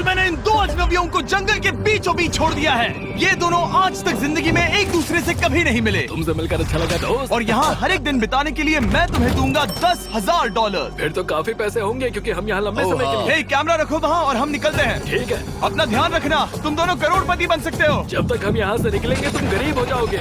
मैंने इन दो अजनबियों को जंगल के बीचों बीच छोड़ दिया है। ये दोनों आज तक जिंदगी में एक दूसरे से कभी नहीं मिले। तुमसे मिलकर अच्छा लगा दोस्त। और यहाँ हर एक दिन बिताने के लिए मैं तुम्हें दूंगा $10,000। फिर तो काफी पैसे होंगे क्योंकि हम यहाँ लंबे समय के लिए। हे, कैमरा रखो वहाँ और हम निकलते हैं। ठीक है। अपना ध्यान रखना, तुम दोनों करोड़पति बन सकते हो। जब तक हम यहाँ से निकलेंगे तुम गरीब हो जाओगे।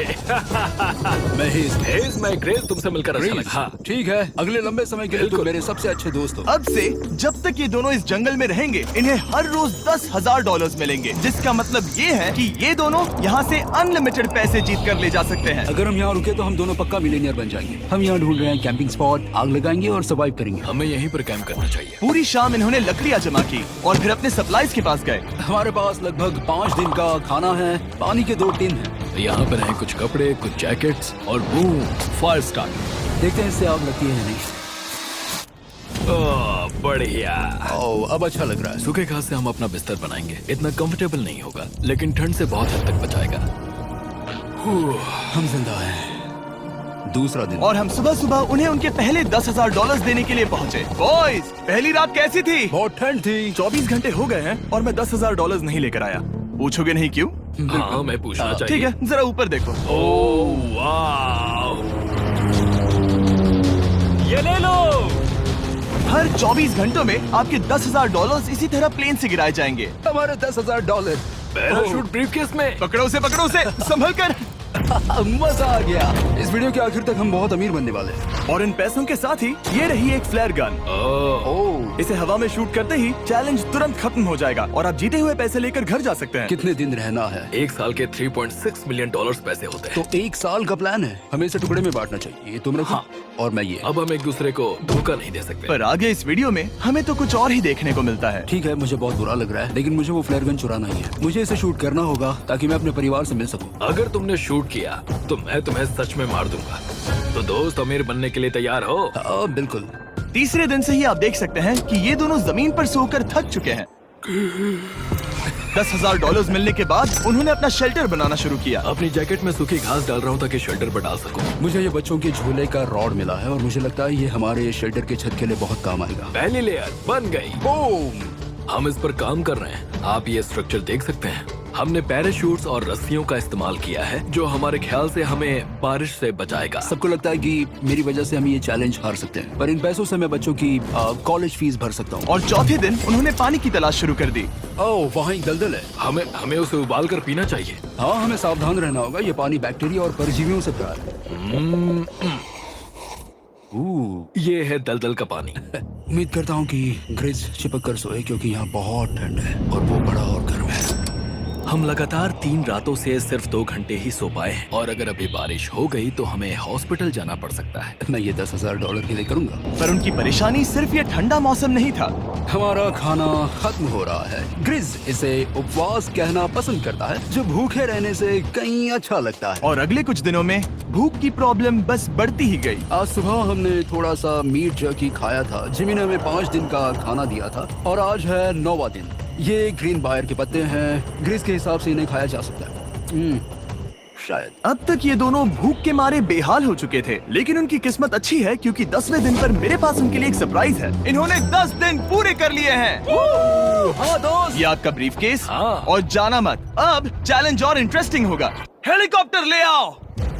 मैं ग्रेस, तुमसे मिलकर अच्छा लगा। हाँ। ठीक है, अगले लंबे समय के लिए तुम मेरे सबसे अच्छे दोस्त हो। अब से जब तक ये दोनों इस जंगल में रहेंगे इन्हें हर रोज $10,000 मिलेंगे, जिसका मतलब ये है कि ये दोनों यहाँ से अनलिमिटेड पैसे जीत कर ले जा सकते हैं। अगर हम यहाँ रुके तो हम दोनों पक्का मिलीनियर बन जाएंगे। हम यहाँ ढूंढ रहे हैं कैंपिंग स्पॉट, आग लगाएंगे और सर्वाइव करेंगे। हमें यहीं पर कैंप करना चाहिए। पूरी शाम इन्होंने लकड़ियाँ जमा की और फिर अपने सप्लाईज के पास गए। हमारे पास लगभग 5 दिन का खाना है, पानी के 2 टिन हैं। यहाँ पर हैं कुछ कपड़े, कुछ जैकेट्स और बूम, फायर स्टार्ट। देखते हैं इससे आग लगती है या नहीं। बढ़िया। अब अच्छा लग रहा है। सूखे घास से हम अपना बिस्तर बनाएंगे। इतना कंफर्टेबल नहीं होगा लेकिन ठंड से बहुत हद तक बचाएगा। हम जिंदा हैं। दूसरा दिन और हम सुबह सुबह उन्हें उनके पहले $10,000 देने के लिए पहुँचे। बॉयज, पहली रात कैसी थी? बहुत ठंड थी। 24 घंटे हो गए हैं और मैं $10,000 नहीं लेकर आया। पूछोगे नहीं क्यों? हाँ, मैं पूछना चाहिए। ठीक है, जरा ऊपर देखो। ओह वाह, ये ले लो। हर 24 घंटों में आपके $10,000 इसी तरह प्लेन से गिराए जाएंगे। हमारे $10,000। पैराशूट ब्रीफकेस में। पकड़ो उसे संभल कर। मजा आ गया। इस वीडियो के आखिर तक हम बहुत अमीर बनने वाले हैं। और इन पैसों के साथ ही ये रही एक फ्लेयर गन। इसे हवा में शूट करते ही चैलेंज तुरंत खत्म हो जाएगा और आप जीते हुए पैसे लेकर घर जा सकते हैं। कितने दिन रहना है? 1 साल के $3.6 मिलियन पैसे होते हैं। तो 1 साल का प्लान है। हमें इसे टुकड़े में बांटना चाहिए। ये तुम रखो। हाँ। और मैं ये। अब हम एक दूसरे को धोखा नहीं दे सकते। पर आगे इस वीडियो में हमें तो कुछ और ही देखने को मिलता है। ठीक है, मुझे बहुत बुरा लग रहा है लेकिन मुझे वो फ्लेयर गन चुराना ही है। मुझे इसे शूट करना होगा ताकि मैं अपने परिवार से मिल सकूं। अगर तुमने शूट किया तो मैं तुम्हें सच में मार दूंगा। तो दोस्त, अमीर बनने के लिए तैयार हो? बिल्कुल। तीसरे दिन से ही आप देख सकते हैं कि ये दोनों जमीन पर सोकर थक चुके हैं। $10,000 मिलने के बाद उन्होंने अपना शेल्टर बनाना शुरू किया। अपनी जैकेट में सूखी घास डाल रहा हूँ ताकि शेल्टर पर डाल सकूं। मुझे ये बच्चों के झूले का रॉड मिला है और मुझे लगता है ये हमारे शेल्टर के छत के लिए बहुत काम आएगा। पहली लेयर बन गई। बूम! हम इस पर काम कर रहे हैं। आप ये स्ट्रक्चर देख सकते हैं। हमने पैराशूट्स और रस्सियों का इस्तेमाल किया है जो हमारे ख्याल से हमें बारिश से बचाएगा। सबको लगता है कि मेरी वजह से हम ये चैलेंज हार सकते हैं, पर इन पैसों से मैं बच्चों की कॉलेज फीस भर सकता हूँ। और चौथे दिन उन्होंने पानी की तलाश शुरू कर दी। ओह, वहाँ एक दलदल है। हमें उसे उबाल कर पीना चाहिए। हाँ, हमें सावधान रहना होगा। ये पानी बैक्टीरिया और परजीवियों से भरा है। ये है दलदल का पानी। उम्मीद करता हूँ कि ग्रिज चिपक कर सोए क्योंकि यहाँ बहुत ठंड है और वो बड़ा और गर्म है। हम लगातार 3 रातों से सिर्फ 2 घंटे ही सो पाए हैं और अगर अभी बारिश हो गई तो हमें हॉस्पिटल जाना पड़ सकता है। मैं ये $10,000 के लिए करूंगा। पर उनकी परेशानी सिर्फ ये ठंडा मौसम नहीं था। हमारा खाना खत्म हो रहा है। ग्रिज इसे उपवास कहना पसंद करता है, जो भूखे रहने से कहीं अच्छा लगता है। और अगले कुछ दिनों में भूख की प्रॉब्लम बस बढ़ती ही गई। आज सुबह हमने थोड़ा सा मीट जर्की खाया था। जिमी ने हमें 5 दिन का खाना दिया था और आज है 9वां दिन। ये ग्रीन बायर के पत्ते हैं। ग्रिज के हिसाब से इन्हें खाया जा सकता है। शायद। अब तक ये दोनों भूख के मारे बेहाल हो चुके थे, लेकिन उनकी किस्मत अच्छी है क्योंकि 10वें दिन पर मेरे पास उनके लिए एक सरप्राइज है। इन्होंने 10 दिन पूरे कर लिए हैं। हाँ दोस्त, ये आपका ब्रीफकेस। हाँ। और जाना मत, अब चैलेंज और इंटरेस्टिंग होगा। हेलीकॉप्टर ले आओ।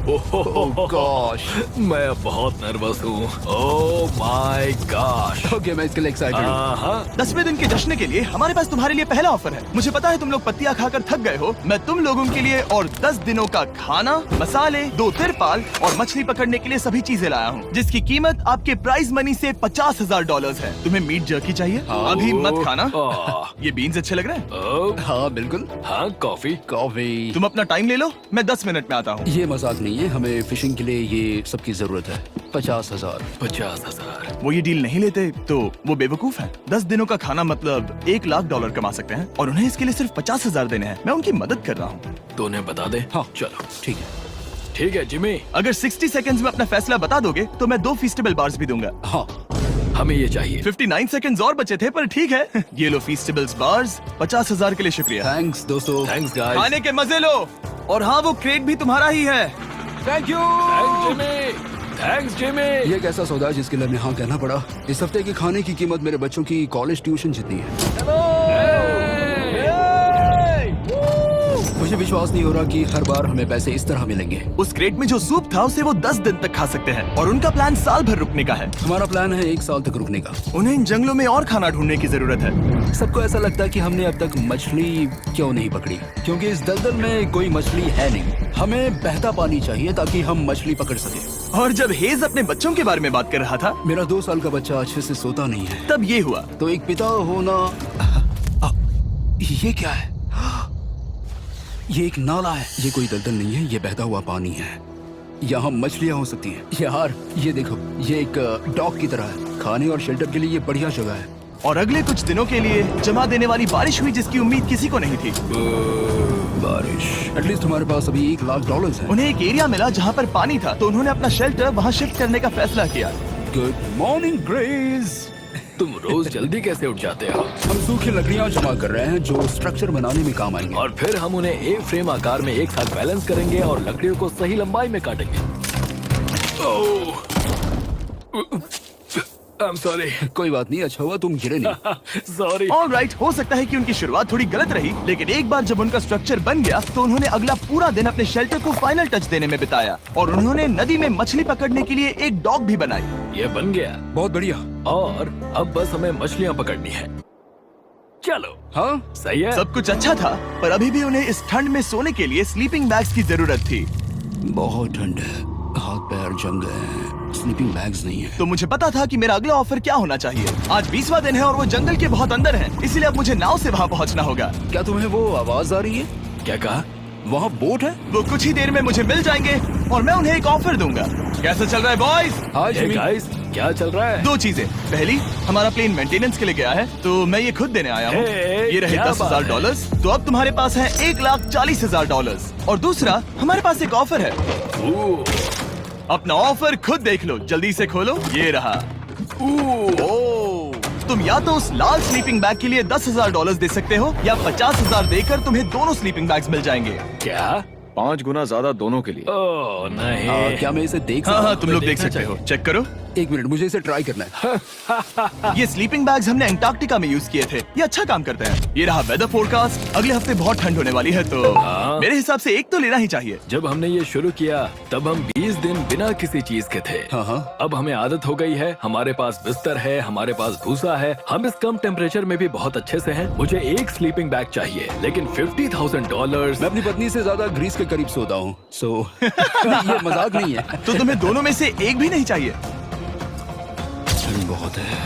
गॉश, मैं बहुत नर्वस हूँ। Oh my gosh. ओके, मैं इसके लिए एक्साइटेड हूँ। हाँ। 10वें दिन के जश्न के लिए हमारे पास तुम्हारे लिए पहला ऑफर है। मुझे पता है तुम लोग पत्तियां खाकर थक गए हो। मैं तुम लोगों के लिए और 10 दिनों का खाना, मसाले, 2 तिरपाल और मछली पकड़ने के लिए सभी चीजें लाया हूँ, जिसकी कीमत आपके प्राइज मनी से $50,000 है। तुम्हें मीट जर्की चाहिए? अभी मत खाना। ये बीन्स अच्छे लग रहे हैं। हाँ बिल्कुल। हाँ, कॉफी। तुम अपना टाइम ले लो, मैं 10 मिनट में आता हूँ। ये मजाक नहीं है, हमें फिशिंग के लिए ये सबकी जरूरत है। 50,000। 50,000। वो ये डील नहीं लेते तो वो बेवकूफ हैं। 10 दिनों का खाना मतलब $1,00,000 कमा सकते हैं और उन्हें इसके लिए सिर्फ 50,000 देने हैं। मैं उनकी मदद कर रहा हूँ। तो उन्हें बता दे। हाँ चलो ठीक है। ठीक है जिमी। अगर 60 सेकंड्स में अपना फैसला बता दोगे तो मैं 2 फीस्टेबल बार्स भी दूंगा। हाँ, हमें ये चाहिए। 59 सेकंड्स और बचे थे, पर ठीक है। ये लो फीस्टेबल्स बार्स। 50,000 के लिए शुक्रिया। थैंक्स दोस्तों। Thanks guys. खाने के मजे लो। और हाँ, वो क्रेट भी तुम्हारा ही है। Thank you. Thanks Jimmy. ये एक ऐसा सौदा है जिसके लिए हमें हाँ कहना पड़ा। इस हफ्ते के खाने की कीमत मेरे बच्चों की कॉलेज ट्यूशन जितनी है। मुझे विश्वास नहीं हो रहा कि हर बार हमें पैसे इस तरह मिलेंगे। उस क्रेट में जो सूप था उसे वो 10 दिन तक खा सकते हैं और उनका प्लान साल भर रुकने का है। हमारा प्लान है 1 साल तक रुकने का। उन्हें इन जंगलों में और खाना ढूंढने की जरूरत है। सबको ऐसा लगता है कि हमने अब तक मछली क्यों नहीं पकड़ी, क्योंकि इस दलदल में कोई मछली है नहीं। हमें बहता पानी चाहिए ताकि हम मछली पकड़ सके। और जब हेज अपने बच्चों के बारे में बात कर रहा था, मेरा 2 साल का बच्चा अच्छे से सोता नहीं है। तब ये हुआ। तो एक पिता होना, ये क्या है? ये एक नाला है। ये कोई दलदल नहीं है, ये बहता हुआ पानी है। यहाँ मछलियाँ हो सकती हैं। यार ये देखो, ये एक डॉक की तरह है। खाने और शेल्टर के लिए ये बढ़िया जगह है। और अगले कुछ दिनों के लिए जमा देने वाली बारिश हुई जिसकी उम्मीद किसी को नहीं थी। बारिश। एटलीस्ट हमारे पास अभी $1 लाख है। उन्हें एक एरिया मिला जहाँ पर पानी था, तो उन्होंने अपना शेल्टर वहाँ शिफ्ट करने का फैसला किया। Good morning grace. तुम रोज जल्दी कैसे उठ जाते हो? हम सूखी लकड़ियाँ जमा कर रहे हैं जो स्ट्रक्चर बनाने में काम आएंगे। और फिर हम उन्हें एक फ्रेम आकार में एक साथ बैलेंस करेंगे और लकड़ियों को सही लंबाई में काटेंगे। I'm sorry. कोई बात नहीं, अच्छा हुआ तुम गिरे नहीं। Sorry. ऑलराइट, हो सकता है कि उनकी शुरुआत थोड़ी गलत रही, लेकिन एक बार जब उनका स्ट्रक्चर बन गया तो उन्होंने अगला पूरा दिन अपने शेल्टर को फाइनल टच देने में बिताया और उन्होंने नदी में मछली पकड़ने के लिए एक डॉक भी बनाई। ये बन गया बहुत बढ़िया। और अब बस हमें मछलियाँ पकड़नी है। चलो। हाँ सही है। सब कुछ अच्छा था, पर अभी भी उन्हें इस ठंड में सोने के लिए स्लीपिंग बैग्स की जरूरत थी। बहुत ठंड है, हाथ पैर जम गए हैं, स्लीपिंग बैग्स नहीं है। तो मुझे पता था कि मेरा अगला ऑफर क्या होना चाहिए। आज 20वां दिन है और वो जंगल के बहुत अंदर है, इसलिए अब मुझे नाव से वहाँ पहुँचना होगा। क्या तुम्हें वो आवाज आ रही है? क्या कहा? वहाँ बोट है? वो कुछ ही देर में मुझे मिल जाएंगे और मैं उन्हें एक ऑफर दूंगा। कैसा चल रहा है बॉयज? हाय Hey जिमी। guys, क्या चल रहा है? 2 चीजें। पहली, हमारा प्लेन मेंटेनेंस के लिए गया है, तो मैं ये खुद देने आया हूँ। Hey, ये रहे क्या $10,000, तो अब तुम्हारे पास है $1,40,000। और दूसरा, हमारे पास एक ऑफर है। अपना ऑफर खुद देख लो, जल्दी से खोलो। ये रहा। तुम या तो उस लाल स्लीपिंग बैग के लिए $10,000 दे सकते हो, या 50,000 देकर तुम्हें दोनों स्लीपिंग बैग्स मिल जाएंगे। क्या? 5 गुना ज्यादा दोनों के लिए। ओह नहीं। क्या मैं इसे देख हाँ सकता हाँ, हूँ? तुम लोग देख देखना सकते हो। चाहिए। चेक करो। 1 मिनट, मुझे इसे ट्राई करना है। ये स्लीपिंग बैग्स हमने अंटार्कटिका में यूज किए थे। ये अच्छा काम करते हैं। ये रहा वेदर फोरकास्ट। अगले हफ्ते बहुत ठंड होने वाली है, तो हाँ। मेरे हिसाब से एक तो लेना ही चाहिए। जब हमने ये शुरू किया तब हम 20 दिन बिना किसी चीज के थे। हाँ। अब हमें आदत हो गई है। हमारे पास बिस्तर है, हमारे पास भूसा है। हम इस कम टेम्परेचर में भी बहुत अच्छे से हैं। मुझे एक स्लीपिंग बैग चाहिए, लेकिन $50,000। मैं अपनी पत्नी से ज्यादा ग्रीस के करीब सोता हूँ, सो ये मजाक नहीं है। तो तुम्हें दोनों में से एक भी नहीं चाहिए? ठंड बहुत है,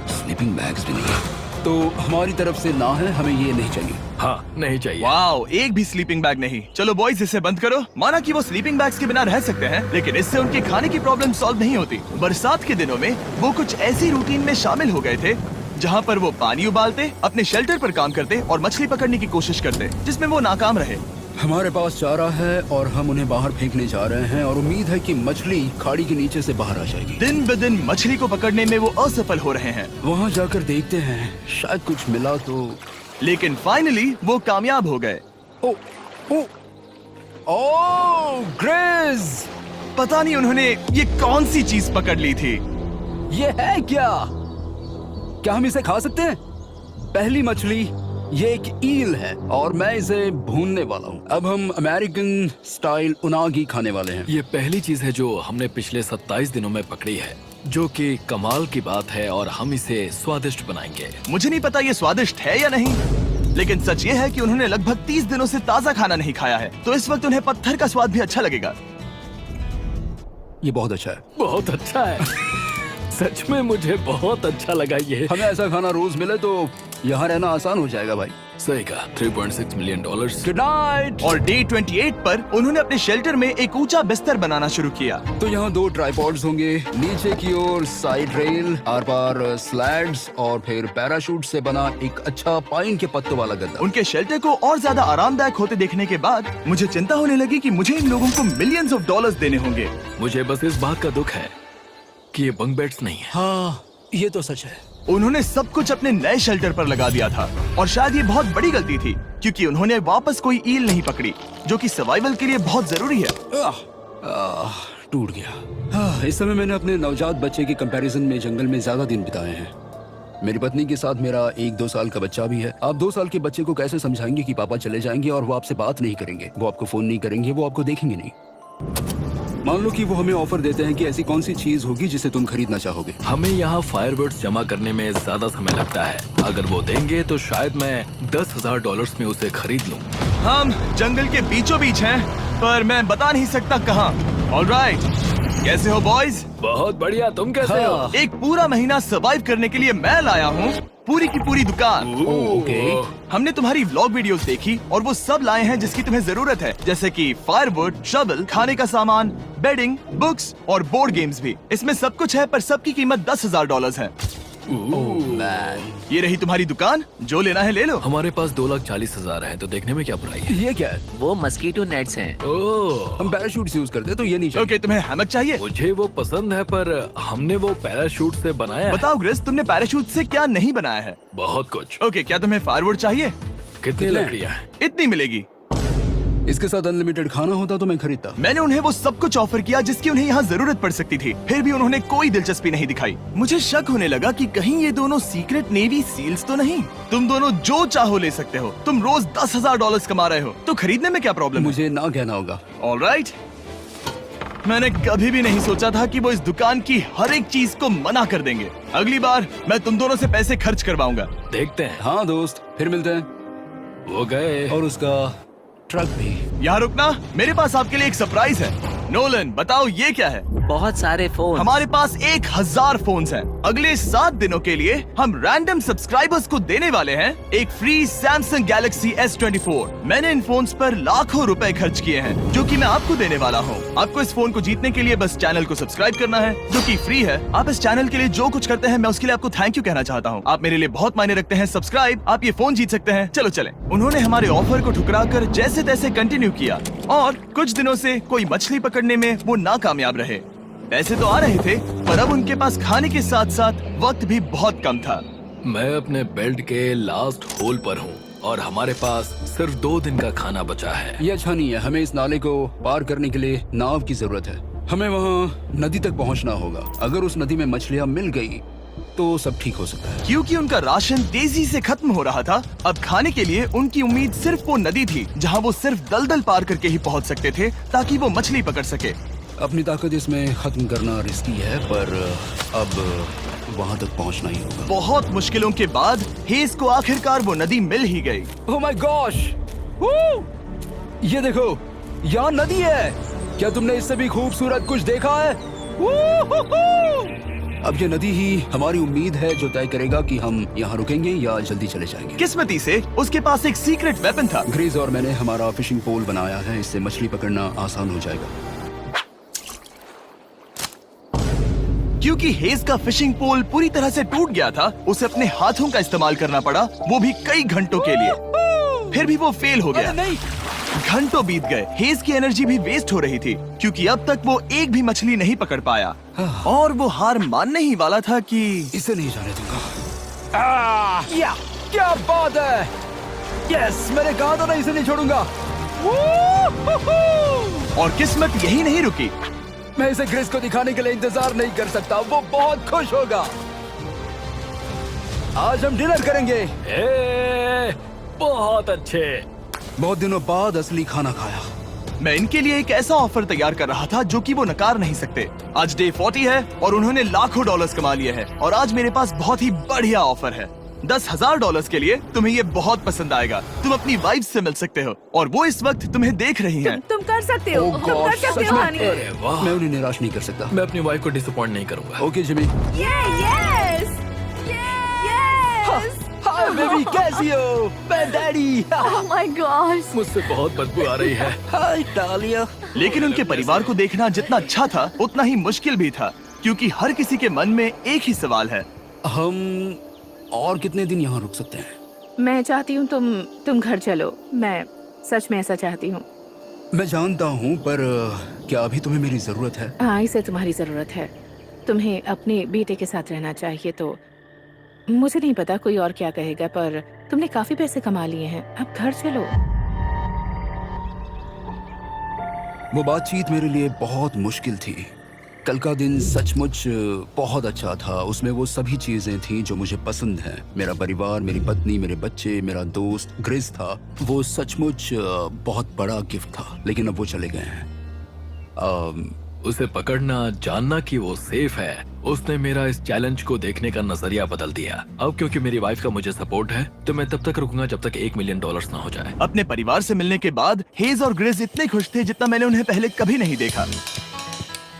स्लीपिंग बैग्स भी नहीं है। तो हमारी तरफ से ना है, हमें ये नहीं चाहिए। हाँ, नहीं चाहिए। वाओ, एक भी स्लीपिंग बैग नहीं। चलो बॉयज, इसे बंद करो। माना कि वो स्लीपिंग बैग्स के बिना रह सकते हैं, लेकिन इससे उनके खाने की प्रॉब्लम सॉल्व नहीं होती। बरसात के दिनों में वो कुछ ऐसी रूटीन में शामिल हो गए थे जहाँ पर वो पानी उबालते, अपने शेल्टर पर काम करते और मछली पकड़ने की कोशिश करते, जिसमें वो नाकाम रहे। हमारे पास चारा है और हम उन्हें बाहर फेंकने जा रहे हैं और उम्मीद है कि मछली खाड़ी के नीचे से बाहर आ जाएगी। दिन ब दिन मछली को पकड़ने में वो असफल हो रहे हैं, वहाँ जाकर देखते हैं, शायद कुछ मिला तो। लेकिन फाइनली वो कामयाब हो गए। ओ, ओ, ओ, ग्रेस! पता नहीं उन्होंने ये कौन सी चीज पकड़ ली थी। ये है क्या? क्या हम इसे खा सकते हैं? पहली मछली, ये एक ईल है और मैं इसे भूनने वाला हूँ। अब हम अमेरिकन स्टाइल उनागी खाने वाले हैं। ये पहली चीज है जो हमने पिछले 27 दिनों में पकड़ी है, जो कि कमाल की बात है और हम इसे स्वादिष्ट बनाएंगे। मुझे नहीं पता ये स्वादिष्ट है या नहीं, लेकिन सच ये है कि उन्होंने लगभग 30 दिनों से ताजा खाना नहीं खाया है, तो इस वक्त उन्हें पत्थर का स्वाद भी अच्छा लगेगा। ये बहुत अच्छा है। बहुत अच्छा है। सच में मुझे बहुत अच्छा लगा ये। हमें ऐसा खाना रोज मिले तो यहाँ रहना आसान हो जाएगा भाई। सही कहा। $3.6 मिलियन। Good night. और डे 28 पर उन्होंने अपने शेल्टर में एक ऊंचा बिस्तर बनाना शुरू किया। तो यहाँ 2 ट्राइपॉड्स होंगे, नीचे की ओर side rail, are par slides और फिर पैराशूट से बना एक अच्छा पाइन के पत्तों वाला गद्दा। उनके शेल्टर को और ज्यादा आरामदायक होते देखने के बाद मुझे चिंता होने लगी कि मुझे इन लोगों को मिलियंस ऑफ डॉलर्स देने होंगे। मुझे बस इस बात का दुख है कि ये बंक बेड्स नहीं है। हाँ, ये तो सच है। उन्होंने सब कुछ अपने नए शेल्टर पर लगा दिया था और शायद ये बहुत बड़ी गलती थी, क्योंकि उन्होंने वापस कोई ईल नहीं पकड़ी, जो कि सर्वाइवल के लिए बहुत जरूरी है। टूट गया। इस समय मैंने अपने नवजात बच्चे के कंपैरिजन में जंगल में ज्यादा दिन बिताए हैं। मेरी पत्नी के साथ मेरा 1-2 साल का बच्चा भी है। आप 2 साल के बच्चे को कैसे समझाएंगे कि पापा चले जाएंगे और वो आपसे बात नहीं करेंगे, वो आपको फोन नहीं करेंगे, वो आपको देखेंगे नहीं। मान लो कि वो हमें ऑफर देते हैं कि ऐसी कौन सी चीज होगी जिसे तुम खरीदना चाहोगे। हमें यहाँ फायरवर्ड्स जमा करने में ज्यादा समय लगता है। अगर वो देंगे तो शायद मैं $10,000 में उसे खरीद लूँ। हम जंगल के बीचों बीच हैं, पर मैं बता नहीं सकता कहाँ। ऑलराइट, कैसे हो बॉयज? बहुत बढ़िया, तुम कैसे हो? एक पूरा महीना सर्वाइव करने के लिए मैं लाया हूँ पूरी की पूरी दुकान। ओके। हमने तुम्हारी व्लॉग वीडियोस देखी और वो सब लाए हैं जिसकी तुम्हें जरूरत है, जैसे कि फायरवुड, शवल, खाने का सामान, बेडिंग, बुक्स और बोर्ड गेम्स भी। इसमें सब कुछ है, पर सबकी कीमत $10,000 है। मैन, ये रही तुम्हारी दुकान, जो लेना है ले लो। हमारे पास 2,40,000 है, तो देखने में क्या बुराई है? ये क्या है? वो मस्कीटो नेट्स हैं। ओह, हम पैराशूट यूज करते हैं तो ये नहीं चाहिए। ओके, तुम्हें हैमक चाहिए? मुझे वो पसंद है, पर हमने वो पैराशूट से बनाया है। बताओ ग्रेस, तुमने पैराशूट से क्या नहीं बनाया है? बहुत कुछ। ओके, क्या तुम्हें फायरवुड चाहिए? कितनी लकड़ियाँ हैं? इतनी मिलेगी। इसके साथ अनलिमिटेड खाना होता तो मैं खरीदता। मैंने उन्हें वो सब कुछ ऑफर किया जिसकी उन्हें यहाँ जरूरत पड़ सकती थी, फिर भी उन्होंने कोई दिलचस्पी नहीं दिखाई। मुझे शक होने लगा कि कहीं ये दोनों सीक्रेट नेवी सील्स तो नहीं। तुम दोनों जो चाहो ले सकते हो। तुम रोज $10,000 कमा रहे हो, तो खरीदने में क्या प्रॉब्लम है? मुझे ना कहना होगा। ऑलराइट, मैंने कभी भी नहीं सोचा था कि वो इस दुकान की हर एक चीज को मना कर देंगे। अगली बार मैं तुम दोनों से पैसे खर्च करवाऊंगा। देखते हैं। हाँ दोस्त, फिर मिलते हैं। वो गए। और उसका ट्रक भी। यहाँ रुकना, मेरे पास आपके लिए एक सरप्राइज है। नोलन, बताओ ये क्या है? बहुत सारे फोन। हमारे पास 1,000 फोन्स हैं। अगले 7 दिनों के लिए हम रैंडम सब्सक्राइबर्स को देने वाले हैं एक फ्री सैमसंग गैलेक्सी S24। मैंने इन फोन्स पर लाखों रुपए खर्च किए हैं, जो कि मैं आपको देने वाला हूँ। आपको इस फोन को जीतने के लिए बस चैनल को सब्सक्राइब करना है, जो कि फ्री है। आप इस चैनल के लिए जो कुछ करते हैं, मैं उसके लिए आपको थैंक यू कहना चाहता हूँ। आप मेरे लिए बहुत मायने रखते हैं। सब्सक्राइब, आप ये फोन जीत सकते हैं। चलो चले। उन्होंने हमारे ऑफर को ठुकरा कर जैसे तैसे कंटिन्यू किया, और कुछ दिनों से कोई मछली पकड़ने में वो नाकामयाब रहे। पैसे तो आ रहे थे, पर अब उनके पास खाने के साथ साथ वक्त भी बहुत कम था। मैं अपने बेल्ट के लास्ट होल पर हूँ और हमारे पास सिर्फ 2 दिन का खाना बचा है। ये अच्छा नहीं है। हमें इस नाले को पार करने के लिए नाव की जरूरत है। हमें वहाँ नदी तक पहुँचना होगा। अगर उस नदी में मछलियाँ मिल गई तो सब ठीक हो सकता है। क्योंकि उनका राशन तेजी से खत्म हो रहा था, अब खाने के लिए उनकी उम्मीद सिर्फ वो नदी थी, जहाँ वो सिर्फ दलदल पार करके ही पहुँच सकते थे, ताकि वो मछली पकड़ सके। अपनी ताकत इसमें खत्म करना रिस्की है, पर अब वहाँ तक पहुँचना ही होगा। बहुत मुश्किलों के बाद हेज को आखिरकार वो नदी मिल ही गई। Oh my gosh! ये देखो, यहाँ नदी है। क्या तुमने इससे भी खूबसूरत कुछ देखा है? अब ये नदी ही हमारी उम्मीद है, जो तय करेगा कि हम यहाँ रुकेंगे या जल्दी चले जाएंगे। किस्मती से उसके पास एक सीक्रेट वेपन था। ग्रीज और मैंने हमारा फिशिंग पोल बनाया है, इससे मछली पकड़ना आसान हो जाएगा। क्योंकि हेज का फिशिंग पोल पूरी तरह से टूट गया था, उसे अपने हाथों का इस्तेमाल करना पड़ा, वो भी कई घंटों के लिए। फिर भी वो फेल हो गया। नहीं, घंटों बीत गए। हेज की एनर्जी भी वेस्ट हो रही थी, क्योंकि अब तक वो एक भी मछली नहीं पकड़ पाया, और वो हार मानने ही वाला था कि इसे नहीं जाने दूंगा। या क्या बात है! यस, मैंने कहा था ना, इसे नहीं छोड़ूंगा। और किस्मत यही नहीं रुकी। मैं इसे ग्रेस को दिखाने के लिए इंतजार नहीं कर सकता। वो बहुत खुश होगा। आज हम डिनर करेंगे। बहुत अच्छे। बहुत दिनों बाद असली खाना खाया। मैं इनके लिए एक ऐसा ऑफर तैयार कर रहा था जो कि वो नकार नहीं सकते। आज डे 40 है और उन्होंने लाखों डॉलर्स कमा लिए हैं, और आज मेरे पास बहुत ही बढ़िया ऑफर है। $10,000 के लिए तुम्हें ये बहुत पसंद आएगा। तुम अपनी वाइफ से मिल सकते हो, और वो इस वक्त तुम्हें देख रही हैं। तुम कर सकते हो। Oh तुम कर gosh, सकते सच हो में? हनी। अरे वाह, मैं उन्हें निराश नहीं कर सकता। मैं अपनी वाइफ को डिसअपॉइंट नहीं करूंगा। Okay Jimmy. Yes hi baby, कैसी हो? मैं डैडी। Oh my God. मुझसे बहुत बदबू आ रही है। हाय डालिया। लेकिन उनके परिवार को देखना जितना अच्छा था, उतना ही मुश्किल भी था, क्योंकि हर किसी के मन में एक ही सवाल है। हम और कितने दिन यहाँ रुक सकते हैं? मैं चाहती हूँ तुम घर चलो। मैं सच में ऐसा चाहती हूँ। मैं जानता हूँ, पर क्या अभी तुम्हें मेरी जरूरत है? हाँ, इसे तुम्हारी जरूरत है। तुम्हें अपने बेटे के साथ रहना चाहिए। तो मुझे नहीं पता कोई और क्या कहेगा, पर तुमने काफी पैसे कमा लिए हैं, अब घर चलो। वो बातचीत मेरे लिए बहुत मुश्किल थी। कल का दिन सचमुच बहुत अच्छा था। उसमें वो सभी चीजें थी जो मुझे पसंद हैं। मेरा परिवार, मेरी पत्नी, मेरे बच्चे, मेरा दोस्त ग्रिस था। वो सचमुच बहुत बड़ा गिफ्ट था, लेकिन अब वो चले गए हैं। उसे पकड़ना, जानना कि वो सेफ है, उसने मेरा इस चैलेंज को देखने का नजरिया बदल दिया। अब क्योंकि मेरी वाइफ का मुझे सपोर्ट है, तो मैं तब तक रुकूंगा जब तक $1 मिलियन ना हो जाए। अपने परिवार से मिलने के बाद हेज और ग्रिस इतने खुश थे जितना मैंने उन्हें पहले कभी नहीं देखा।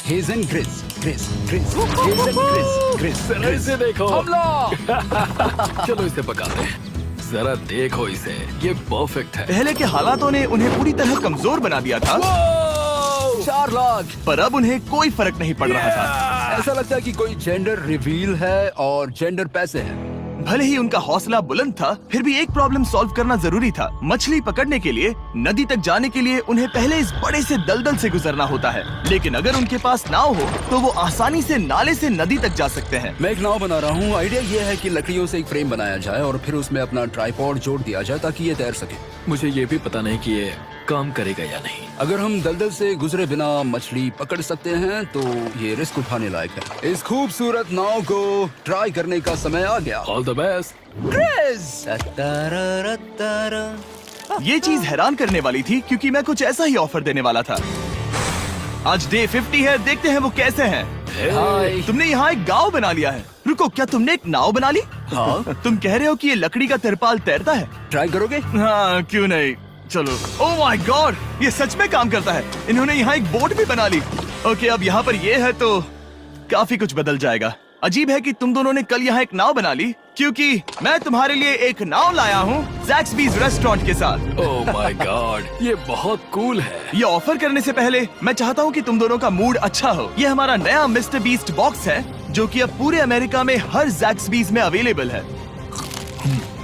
हेज एंड ग्रिस, ग्रिस, ग्रिस, हेज एंड ग्रिस, ग्रिस, जरा ग्रिस। इसे देखो। हमला! चलो इसे पकाते हैं। जरा देखो इसे, ये परफेक्ट है। पहले के हालातों ने उन्हें पूरी तरह कमजोर बना दिया था, 4 लाख। पर अब उन्हें कोई फर्क नहीं पड़ रहा था। ऐसा लगता है कि कोई जेंडर रिवील है और जेंडर पैसे हैं। भले ही उनका हौसला बुलंद था, फिर भी एक प्रॉब्लम सॉल्व करना जरूरी था। मछली पकड़ने के लिए नदी तक जाने के लिए उन्हें पहले इस बड़े से दलदल से गुजरना होता है, लेकिन अगर उनके पास नाव हो तो वो आसानी से नाले से नदी तक जा सकते हैं। मैं एक नाव बना रहा हूँ। आइडिया ये है कि लकड़ियों से एक फ्रेम बनाया जाए और फिर उसमें अपना ट्राइपॉड जोड़ दिया जाए ताकि ये तैर सके। मुझे ये भी पता नहीं कि ये काम करेगा या नहीं। अगर हम दलदल से गुजरे बिना मछली पकड़ सकते हैं तो ये रिस्क उठाने लायक है। इस खूबसूरत नाव को ट्राई करने का समय आ गया। All the best. ये चीज हैरान करने वाली थी क्योंकि मैं कुछ ऐसा ही ऑफर देने वाला था। आज डे 50 है, देखते हैं वो कैसे हैं। हाय। तुमने यहाँ एक गांव बना लिया है। रुको, क्या तुमने एक नाव बना ली? हाँ। तुम कह रहे हो कि ये लकड़ी का तिरपाल तैरता है? ट्राई करोगे? हाँ, क्यों नहीं। चलो। ओह माय गॉड, ये सच में काम करता है। इन्होंने यहाँ एक बोट भी बना ली। ओके, अब यहाँ पर ये है तो काफी कुछ बदल जाएगा। अजीब है कि तुम दोनों ने कल यहाँ एक नाव बना ली, क्योंकि मैं तुम्हारे लिए एक नाव लाया हूँ ज़ैक्सबीज़ रेस्टोरेंट के साथ। ओह माय गॉड, ये बहुत कूल है। ये ऑफर करने से पहले मैं चाहता हूँ कि तुम दोनों का मूड अच्छा हो। ये हमारा नया मिस्टर बीस्ट बॉक्स है, जो कि अब पूरे अमेरिका में हर ज़ैक्सबीज़ में अवेलेबल है।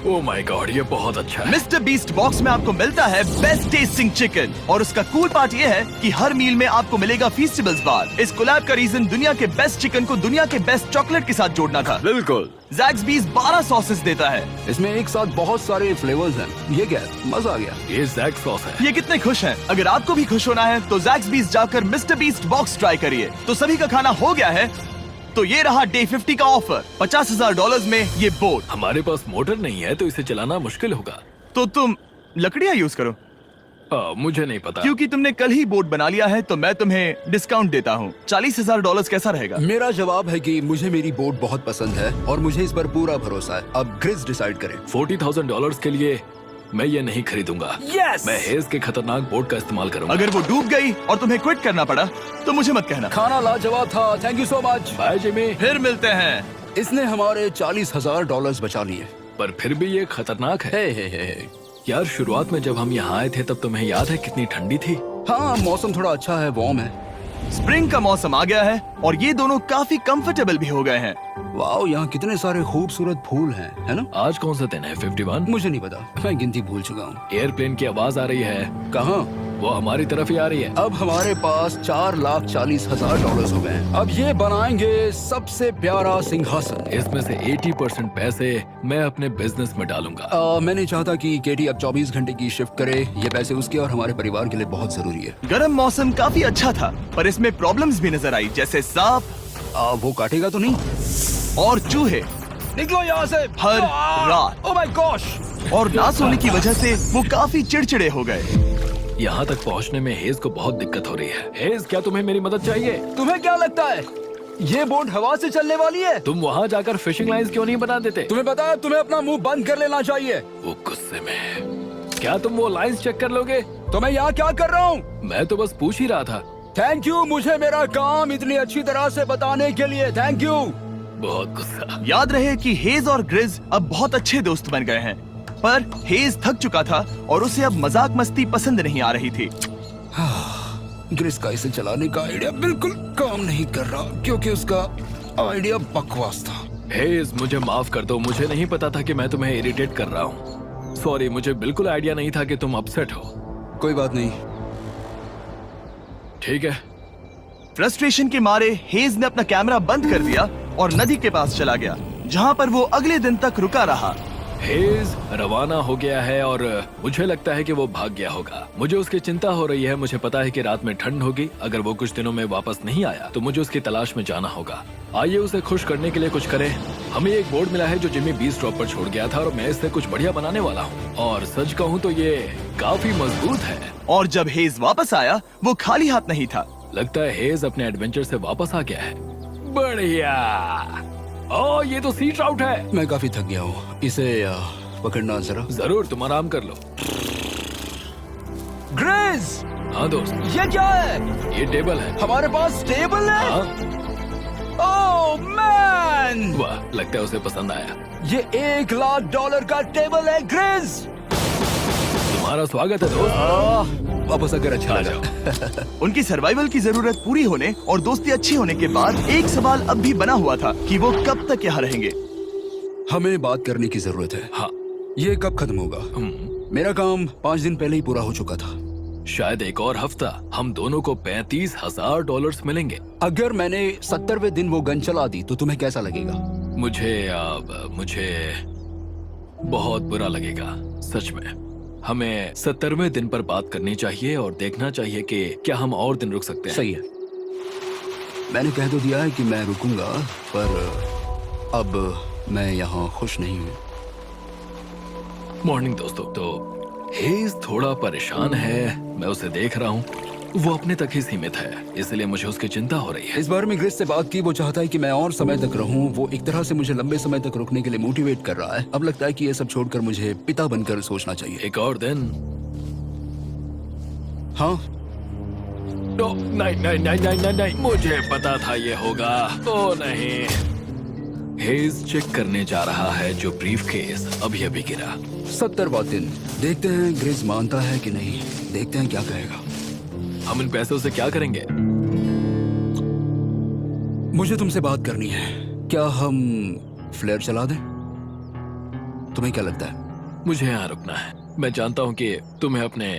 ओह माय गॉड, ये बहुत अच्छा है। मिस्टर बीस्ट बॉक्स में आपको मिलता है बेस्ट टेस्टिंग चिकन, और उसका कूल पार्ट ये है कि हर मील में आपको मिलेगा फीस्टेबल्स बार। इस कोलैब का रीजन दुनिया के बेस्ट चिकन को दुनिया के बेस्ट चॉकलेट के साथ जोड़ना था। बिल्कुल। ज़ैक्सबीज़ 12 सॉसेस देता है। इसमें एक साथ बहुत सारे फ्लेवर्स हैं। ये क्या है? मजा आ गया। ये जैक सॉस है। ये कितने खुश हैं। अगर आपको भी खुश होना है तो ज़ैक्सबीज़ जाकर मिस्टर बीस्ट बॉक्स ट्राई करिए। तो सभी का खाना हो गया है, तो ये रहा डे 50 का ऑफर। $50,000 में ये बोट। हमारे पास मोटर नहीं है तो इसे चलाना मुश्किल होगा। तो तुम लकड़ियाँ यूज करो। मुझे नहीं पता। क्योंकि तुमने कल ही बोट बना लिया है तो मैं तुम्हें डिस्काउंट देता हूँ। $40,000 कैसा रहेगा? मेरा जवाब है कि मुझे मेरी बोट बहुत पसंद है और मुझे इस पर पूरा भरोसा है। अब ग्रिस डिसाइड करे। $40,000 के लिए मैं ये नहीं खरीदूंगा। Yes! मैं हेज के खतरनाक बोट का इस्तेमाल करूंगा। अगर वो डूब गई और तुम्हें क्विट करना पड़ा तो मुझे मत कहना। खाना लाजवाब था। Thank you so much. Bye Jimmy. फिर मिलते हैं। इसने हमारे $40,000 बचा लिए। पर फिर भी ये खतरनाक है। हे। यार, शुरुआत में जब हम यहाँ आए थे तब तुम्हें याद है कितनी ठंडी थी? हाँ, मौसम थोड़ा अच्छा है, वार्म है। स्प्रिंग का मौसम आ गया है और ये दोनों काफी कंफर्टेबल भी हो गए हैं। वाओ, यहाँ कितने सारे खूबसूरत फूल हैं, है ना? आज कौन सा दिन है? 51? मुझे नहीं पता, मैं गिनती भूल चुका हूँ। एयरप्लेन की आवाज आ रही है। कहाँ? वो हमारी तरफ ही आ रही है। अब हमारे पास $4,40,000 हो गए हैं। अब ये बनाएंगे सबसे प्यारा सिंहासन। इसमें से 80% पैसे मैं अपने बिजनेस में डालूंगा। मैं नहीं चाहता कि केटी अब 24 घंटे की शिफ्ट करे। ये पैसे उसके और हमारे परिवार के लिए बहुत जरूरी है। गर्म मौसम काफी अच्छा था, पर इसमें प्रॉब्लम्स भी नजर आई, जैसे सांप वो काटेगा तो नहीं? और चूहे निकलो यहाँ से हर रात। Oh my gosh! और ना सोने की वजह से वो काफी चिड़चिड़े हो गए। यहाँ तक पहुँचने में हेज को बहुत दिक्कत हो रही है। हेज, क्या तुम्हें मेरी मदद चाहिए? तुम्हें क्या लगता है ये बोट हवा से चलने वाली है? तुम वहाँ जाकर फिशिंग लाइंस क्यों नहीं बना देते? तुम्हें पता है, तुम्हें अपना मुंह बंद कर लेना चाहिए। वो गुस्से में। क्या तुम वो लाइंस चेक कर लोगे? तो मैं यहाँ क्या कर रहा हूँ? मैं तो बस पूछ ही रहा था। थैंक यू, मुझे मेरा काम इतनी अच्छी तरह से बताने के लिए। Thank you. बहुत गुस्सा। याद रहे कि हेज और ग्रिज अब बहुत अच्छे दोस्त बन गए हैं, पर हेज थक चुका था और उसे अब मजाक मस्ती पसंद नहीं आ रही थी। ग्रिस का इसे चलाने का आइडिया बिल्कुल काम नहीं कर रहा क्योंकि उसका आइडिया बकवास था। हेज, मुझे माफ कर दो। मुझे नहीं पता था कि मैं तुम्हें इरिटेट कर रहा हूँ। सॉरी, मुझे बिल्कुल आइडिया नहीं था कि तुम अपसेट हो। कोई बात नहीं। ठीक है। फ्रस्ट्रेशन के मारे हेज ने अपना कैमरा बंद कर दिया और नदी के पास चला गया, जहाँ पर वो अगले दिन तक रुका रहा। हेज रवाना हो गया है और मुझे लगता है कि वो भाग गया होगा। मुझे उसकी चिंता हो रही है। मुझे पता है कि रात में ठंड होगी। अगर वो कुछ दिनों में वापस नहीं आया तो मुझे उसकी तलाश में जाना होगा। आइए उसे खुश करने के लिए कुछ करें। हमें एक बोर्ड मिला है जो जिमी बीस ड्रॉप पर छोड़ गया था और मैं इससे कुछ बढ़िया बनाने वाला हूँ। और सच कहूँ तो ये काफी मजबूत है। और जब हेज वापस आया वो खाली हाथ नहीं था। लगता है हेज अपने एडवेंचर से वापस आ गया है। बढ़िया। ओ, ये तो सी ट्राउट है। मैं काफी थक गया हूँ, इसे पकड़ना जरा। जरूर, तुम आराम कर लो। ग्रिज, हाँ दोस्त, ये क्या है? ये टेबल है। हमारे पास टेबल है। हाँ, ओह मैन, वाह, लगता है उसे पसंद आया। ये $1,00,000 का टेबल है ग्रिज। तुम्हारा स्वागत है दोस्त। वापस आकर अच्छा आ लगा। जाओ। उनकी सर्वाइवल की जरूरत पूरी होने और दोस्ती अच्छी होने के बाद एक सवाल अब भी बना हुआ था कि वो कब तक यहाँ रहेंगे। हमें बात करने की जरूरत है। हाँ, ये कब खत्म होगा? मेरा काम 5 दिन पहले ही पूरा हो चुका था। शायद एक और हफ्ता। हम दोनों को $35,000 मिलेंगे। अगर मैंने 70वें दिन वो गन चला दी तो तुम्हें कैसा लगेगा? मुझे बहुत बुरा लगेगा, सच में। हमें 70वें दिन पर बात करनी चाहिए और देखना चाहिए कि क्या हम और दिन रुक सकते हैं। सही है। मैंने कह तो दिया है कि मैं रुकूंगा, पर अब मैं यहाँ खुश नहीं हूँ। मॉर्निंग दोस्तों। तो हेज थोड़ा परेशान है, मैं उसे देख रहा हूँ। वो अपने तक ही सीमित है, इसलिए मुझे उसकी चिंता हो रही है। इस बार में ग्रिस से बात की, वो चाहता है कि मैं और समय तक रहूं। वो एक तरह से मुझे लंबे समय तक रुकने के लिए मोटिवेट कर रहा है। अब लगता है कि ये सब छोड़कर मुझे पिता बनकर सोचना चाहिए। एक और दिन। हाँ, नहीं नहीं नहीं नहीं नहीं नहीं, मुझे पता था ये होगा। ओ नहीं। हेज चेक करने जा रहा है जो ब्रीफ केस अभी अभी गिरा। 70वां दिन। देखते हैं ग्रिस मानता है कि नहीं। देखते हैं क्या कहेगा। हम इन पैसों से क्या करेंगे? मुझे तुमसे बात करनी है। क्या हम फ्लेयर चला दें? तुम्हें क्या लगता है? मुझे यहाँ रुकना है। मैं जानता हूँ कि तुम्हें अपने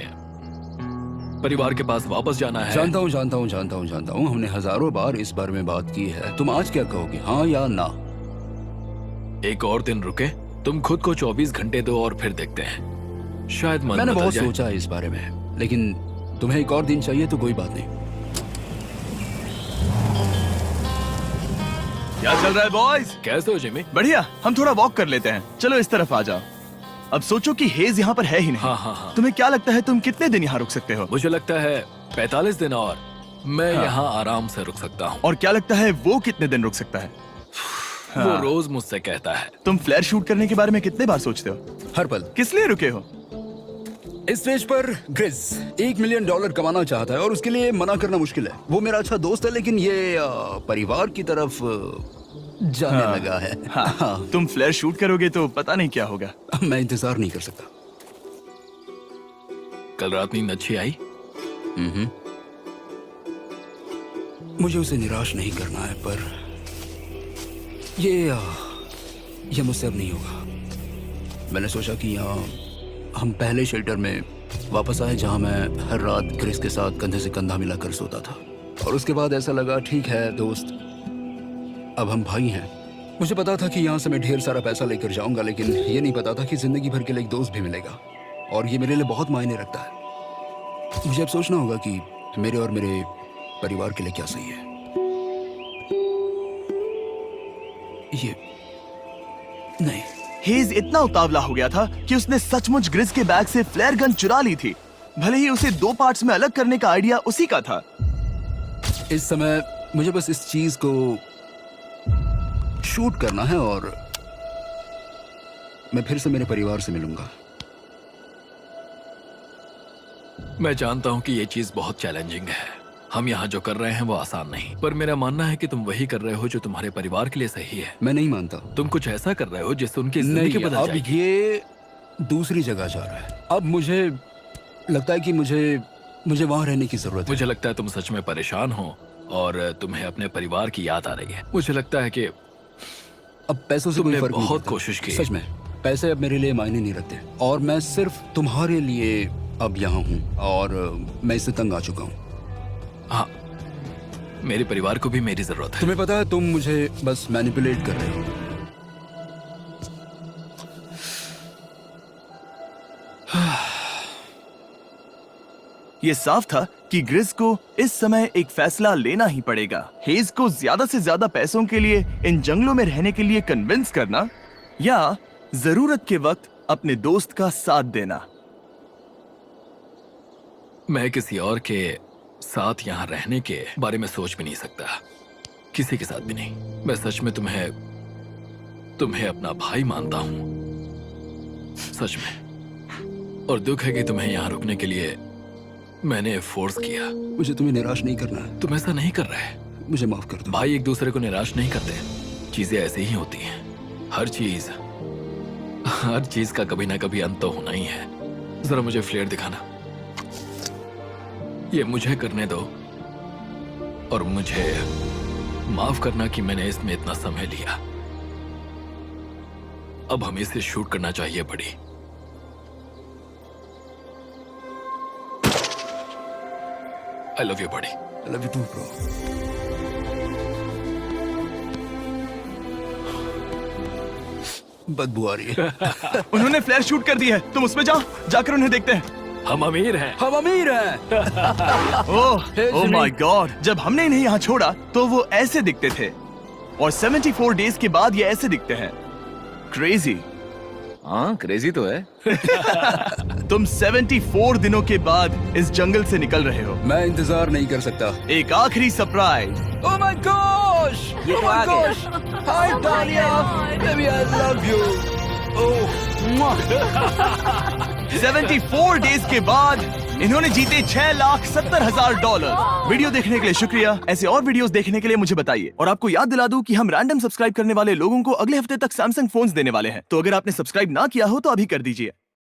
परिवार के पास वापस जाना है। जानता हूँ। हमने हजारों बार इस बारे में बात की है। तुम आज क्या कहोगे, हाँ या ना? एक और दिन रुके। तुम खुद को 24 घंटे दो और फिर देखते हैं। शायद मन मैंने बदल बहुत जाए। सोचा है इस बारे में, लेकिन तुम्हें एक और दिन चाहिए तो कोई बात नहीं। क्या चल रहा है बॉयज? कैसे हो जिमी? बढ़िया। हम थोड़ा वॉक कर लेते हैं। चलो इस तरफ आ जाओ। अब सोचो कि हेज यहाँ पर है ही नहीं। हाँ। तुम्हें क्या लगता है तुम कितने दिन यहाँ रुक सकते हो? मुझे लगता है 45 दिन और मैं यहाँ आराम से रुक सकता हूँ। और क्या लगता है वो कितने दिन रुक सकता है? वो रोज मुझसे कहता है। तुम फ्लेयर शूट करने के बारे में कितने बार सोचते हो? हर पल। किस लिए रुके हो? इस स्टेज पर ग्रिस $1 मिलियन कमाना चाहता है और उसके लिए मना करना मुश्किल है। वो मेरा अच्छा दोस्त है, लेकिन ये परिवार की तरफ जाने लगा है। हाँ। तुम फ्लेयर शूट करोगे तो पता नहीं क्या होगा। मैं इंतजार नहीं कर सकता। कल रात नींद अच्छी आई? मुझे उसे निराश नहीं करना है, पर ये मुझसे अब नहीं होगा। मैंने सोचा कि यहाँ हम पहले शेल्टर में वापस आए जहाँ मैं हर रात ग्रिस के साथ कंधे से कंधा मिलाकर सोता था। और उसके बाद ऐसा लगा, ठीक है दोस्त, अब हम भाई हैं। मुझे पता था कि यहाँ से मैं ढेर सारा पैसा लेकर जाऊंगा, लेकिन ये नहीं पता था कि जिंदगी भर के लिए एक दोस्त भी मिलेगा। और ये मेरे लिए बहुत मायने रखता है। मुझे अब सोचना होगा कि मेरे और मेरे परिवार के लिए क्या सही है। ये नहीं। हेज इतना उतावला हो गया था कि उसने सचमुच ग्रिस के बैग से फ्लेयर गन चुरा ली थी। भले ही उसे 2 पार्ट्स में अलग करने का आइडिया उसी का था। इस समय मुझे बस इस चीज को शूट करना है और मैं फिर से मेरे परिवार से मिलूंगा। मैं जानता हूँ कि ये चीज बहुत चैलेंजिंग है। हम यहाँ जो कर रहे हैं वो आसान नहीं, पर मेरा मानना है कि तुम वही कर रहे हो जो तुम्हारे परिवार के लिए सही है। मैं नहीं मानता। तुम कुछ ऐसा कर रहे हो जिससे उनकी जिंदगी नहीं, बदल अब जाएगी। ये दूसरी जगह जा रहा है। अब मुझे लगता है कि मुझे वहां रहने की जरूरत है। मुझे लगता है तुम सच में परेशान हो और तुम्हें अपने परिवार की याद आ रही है। मुझे लगता है कि अब पैसों से कोई तुमने फर्क नहीं बहुत पड़ता। कोशिश की। सच में पैसे अब मेरे लिए मायने नहीं रखते और मैं सिर्फ तुम्हारे लिए अब यहाँ हूँ और मैं इससे तंग आ चुका हूँ। हाँ, मेरे परिवार को भी मेरी जरूरत है। तुम्हें पता है, तुम मुझे बस मैनिपुलेट कर रहे हो। ये साफ था कि ग्रिस को इस समय एक फैसला लेना ही पड़ेगा। हेज को ज्यादा से ज्यादा पैसों के लिए इन जंगलों में रहने के लिए कन्विंस करना या जरूरत के वक्त अपने दोस्त का साथ देना। मैं किसी और के साथ यहाँ रहने के बारे में सोच भी नहीं सकता, किसी के साथ भी नहीं। मैं सच में तुम्हें अपना भाई मानता हूँ, सच में। और दुख है कि तुम्हें यहाँ रुकने के लिए मैंने फोर्स किया। मुझे तुम्हें निराश नहीं करना है। तुम ऐसा नहीं कर रहे। मुझे माफ कर दो। भाई एक दूसरे को निराश नहीं करते, चीजें ऐसे ही होती हैं। हर चीज का कभी ना कभी अंत तो होना ही है। जरा मुझे फ्लेयर दिखाना। ये मुझे करने दो और मुझे माफ करना कि मैंने इसमें इतना समय लिया। अब हमें इसे शूट करना चाहिए बड़ी। आई लव यू बड़ी। I love you too, bro. बदबू आ रही है। उन्होंने फ्लैर शूट कर दी है, तुम उसमें जाओ, जाकर उन्हें देखते हैं। हम अमीर हैं। हम अमीर हैं। ओह माय गॉड, जब हमने इन्हें यहाँ छोड़ा तो वो ऐसे दिखते थे और 74 डेज के बाद ये ऐसे दिखते हैं। क्रेजी। हाँ क्रेजी तो है। तुम 74 दिनों के बाद इस जंगल से निकल रहे हो। मैं इंतजार नहीं कर सकता। एक आखिरी सरप्राइज। Oh my gosh! ये तो आ गए। हाय डालिया, baby I love you. Oh 74 days के बाद इन्होंने जीते $6,70,000। वीडियो देखने के लिए शुक्रिया। ऐसे और वीडियोस देखने के लिए मुझे बताइए। और आपको याद दिला दूं कि हम रैंडम सब्सक्राइब करने वाले लोगों को अगले हफ्ते तक सैमसंग फोन्स देने वाले हैं। तो अगर आपने सब्सक्राइब ना किया हो तो अभी कर दीजिए।